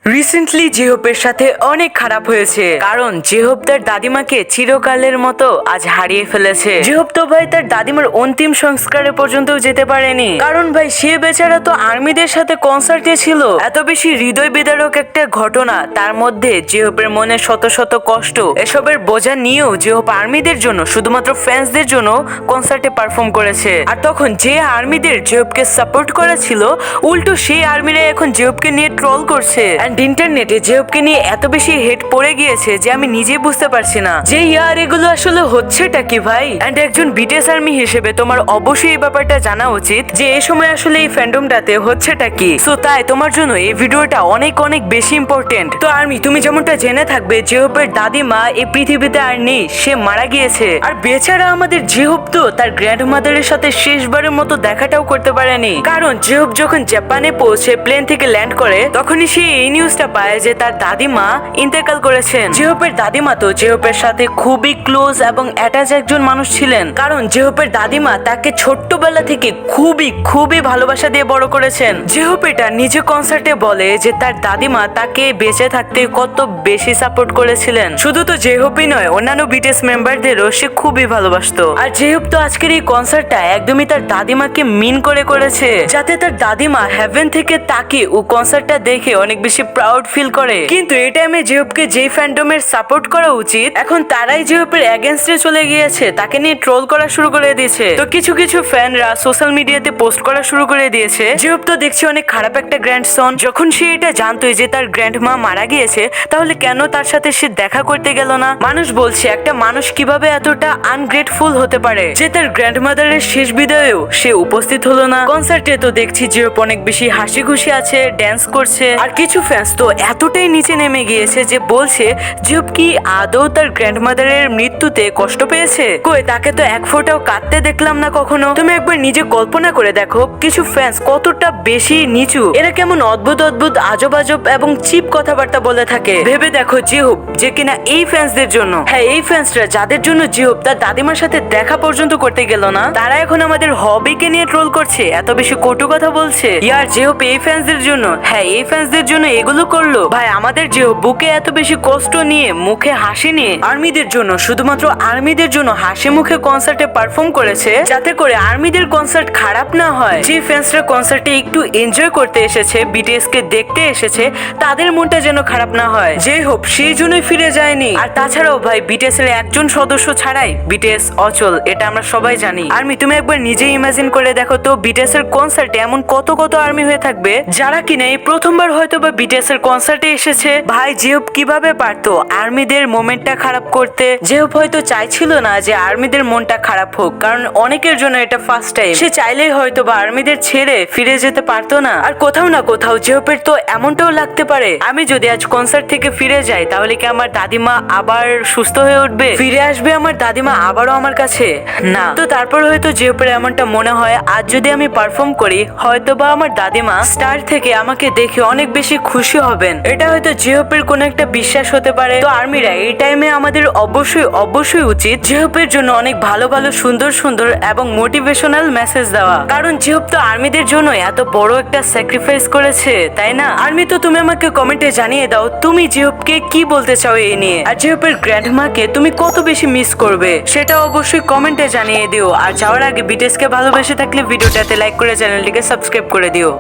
Recently জেহোপের সাথে অনেক খারাপ হয়েছে, কারণ জেহোপ তার দাদিমাকে চিরকালের মতো আজ হারিয়ে ফেলেছে। জেহোপ তো ভাই তার দাদিমার অন্তিম সংস্কারে পর্যন্তও যেতে পারেনি, কারণ ভাই সে বেচারা তো আর্মিদের সাথে কনসার্টে ছিল। এত বেশি হৃদয় বিদারক একটা ঘটনা, তার মধ্যে জেহোপের মনে শত শত কষ্ট, এসবের বোঝা নিয়েও জেহোপ আর্মিদের জন্য, শুধুমাত্র ফ্যান্সদের জন্য কনসার্টে পারফর্ম করেছে। আর তখন যে আর্মিদের জেহোপকে সাপোর্ট করেছিল, উল্টো সেই আর্মিরা এখন জেহোপকে নিয়ে ট্রল করছে। ইন্টারনেটে জেহোপকে নিয়ে এত বেশি হেট পড়ে গিয়েছে যে আমি নিজেই বুঝতে পারছি না যে ইয়ার এগুলো আসলে হচ্ছেটা কি ভাই। এন্ড একজন বিটিএস আর্মি হিসেবে তোমার অবশ্যই এই ব্যাপারটা জানা উচিত যে এই সময় আসলে এই ফ্যান্ডমটাতে হচ্ছেটা কি। সো তাই তোমার জন্য এই ভিডিওটা অনেক অনেক বেশি ইম্পর্টেন্ট। তো আর্মি, তুমি যেমনটা জেনে থাকবে জেহোপের দাদিমা এই পৃথিবীতে আর নেই, সে মারা গিয়েছে। আর বেচারা আমাদের জেহোপ তো তার গ্র্যান্ডমাদারের সাথে শেষবারের মতো দেখাটাও করতে পারেনি, কারণ জেহোপ যখন জাপানে পৌঁছে প্লেন থেকে ল্যান্ড করে তখনই সে এই নিউজটা পায় যে তার দাদিমা ইন্তেকাল করেছেন। জেহোপের দাদিমা তো জেহোপের সাথে খুবই ক্লোজ এবং অ্যাটাচ একজন মানুষ ছিলেন, কারণ জেহোপের দাদিমা তাকে ছোট্টবেলা থেকে খুবই খুবই ভালোবাসা দিয়ে বড় করেছেন। জেহোপ এটা নিজে কনসার্টে বলে যে তার দাদিমা তাকে বেঁচে থাকতে কত বেশি সাপোর্ট করেছিলেন। শুধু তো জেহোপই নয়, অন্যান্য বিটিএস মেম্বারদেরও সে খুবই ভালোবাসতো। আর জেহোপ তো আজকের এই কনসার্টটা একদমই তার দাদিমাকে মিন করে করেছে, যাতে তার দাদিমা হেভেন থেকে তাকে ও কনসার্টটা দেখে অনেক বেশি প্রাউড ফিল করে। কিন্তু এই টাইমে জেহোপকে যেই ফ্যান্ডমের সাপোর্ট করা উচিত, এখন তারাই জেহোপের এগেইনস্টে চলে গিয়েছে, তাকে নিয়ে ট্রোল করা শুরু করে দিয়েছে। তো কিছু কিছু ফ্যানরা সোশ্যাল মিডিয়াতে পোস্ট করা শুরু করে দিয়েছে জেহোপ তো দেখছি অনেক খারাপ একটা গ্র্যান্ডসন, যখন সে এটা জানতোই যে তার গ্র্যান্ডমা মারা গিয়েছে, তাহলে কেন তার সাথে সে দেখা করতে গেল না। মানুষ বলছে একটা মানুষ কিভাবে এতটা আনগ্রেটফুল হতে পারে যে তার গ্র্যান্ডমাদারের শেষ বিদায়েও সে উপস্থিত হলো না। কনসার্টে তো দেখছি জেহোপ অনেক বেশি হাসি খুশি আছে, ড্যান্স করছে। আর কিছু ফ্যান্স তো এতটাই নিচে নেমে গিয়েছে যে বলছে জেহোপ কি আদৌ তার গ্র্যান্ডমাদারের মৃত্যুতে কষ্ট পেয়েছে? কই, তাকে তো এক ফোঁটাও কাঁদতে দেখলাম না কখনো। তুমি একবার নিজে কল্পনা করে দেখো কিছু ফ্যান্স কতটা বেশি নিচু, এরা কেমন অদ্ভুত অদ্ভুত আজব আজব এবং চিপ কথাবার্তা বলে থাকে। ভেবে দেখো জেহোপ যে কিনা এই ফ্যান্সদের জন্য, হ্যাঁ এই ফ্যান্সরা যাদের জন্য জেহোপ তার দাদিমার সাথে দেখা পর্যন্ত করতে গেল না, তারা এখন আমাদের হবিকে নিয়ে ট্রোল করছে, এত বেশি কটু কথা বলছে। ইয়ার জেহোপ এই ফ্যান্সদের জন্য, হ্যাঁ এই ফ্যান্সদের জন্য এগুলো করলো। ভাই আমাদের জেহোপ বুকে এত বেশি কষ্ট নিয়ে, মুখে হাসি নিয়ে আর্মিদের জন্য, শুধুমাত্র আর্মিদের জন্য হাসি মুখে কনসার্টে পারফর্ম করেছে, যাতে করে আর্মিদের কনসার্ট খারাপ না হয়। যে ফ্যান্সরা কনসার্টে একটু এনজয় করতে এসেছে, বিটিএস কে দেখতে এসেছে, তাদের মনটা যেন খারাপ না হয়। জেহোপ সেই জন্যই ফিরে যায়নি। আর তাছাড়াও ভাই বিটিএস এর একজন সদস্য ছাড়াই বিটিএস অচল, এটা আমরা সবাই জানি। আর্মি তুমি একবার নিজে ইমাজিন করে দেখো তো বিটিএস এর কনসার্টে এমন কত কত আর্মি হয়ে থাকবে যারা কিনা এই প্রথমবার হয়তো বা বিটিএস এর কনসার্টে এসেছে। ভাই জেহোপ কিভাবে পারতো আর্মিদের মোমেন্টটা খারাপ করতে? জেহোপ হয়তো চাইছিল না যে আর্মিদের মনটা খারাপ হোক, কারণ অনেকের জন্য এটা ফার্স্ট টাইম। সে চাইলেই হয়তো বা আর্মিদের ছেড়ে ফিরে যেতে পারতো না। আর কোথাও না কোথাও জেহোপের তো এমনটাও লাগতে পারে, আমি যদি আজ কনসার্ট থেকে ফিরে যাই তাহলে কি আমার দাদিমা আবার সুস্থ হয়ে উঠবে, ফিরে আসবে আমার দাদিমা আবারও আমার কাছে? না। তো তারপর হয়তো জেহোপের এমনটা মনে হয় আজ যদি আমি পারফর্ম করি, হয়তো বা আমার দাদিমা স্টার থেকে আমাকে দেখে অনেক বেশি খুশি হবেন। এটা হয়তো জেহোপের কোন একটা বিশ্বাস হতে পারে। তো আর্মিরা এই টাইমে আমাদের অবশ্যই অবশ্যই উচিত জেহোপের জন্য অনেক ভালো ভালো সুন্দর সুন্দর এবং মোটিভেশনাল মেসেজ দেওয়া, কারণ জেহোপ তো আর্মিদের জন্য এত বড় একটা স্যাক্রিফাইস করেছে, তাই না? আর্মি তো তুমি আমাকে কমেন্টে জানিয়ে দাও তুমি জেহোপকে কি বলতে চাও এই নিয়ে, আর জেহোপের গ্র্যান্ডমাকে তুমি কত বেশি মিস করবে সেটা অবশ্যই কমেন্টে জানিয়ে দিও। আর যাওয়ার আগে বিটিএস কে ভালোবেসে থাকলে ভিডিওটাতে লাইক করে চ্যানেলটিকে সাবস্ক্রাইব করে দিও।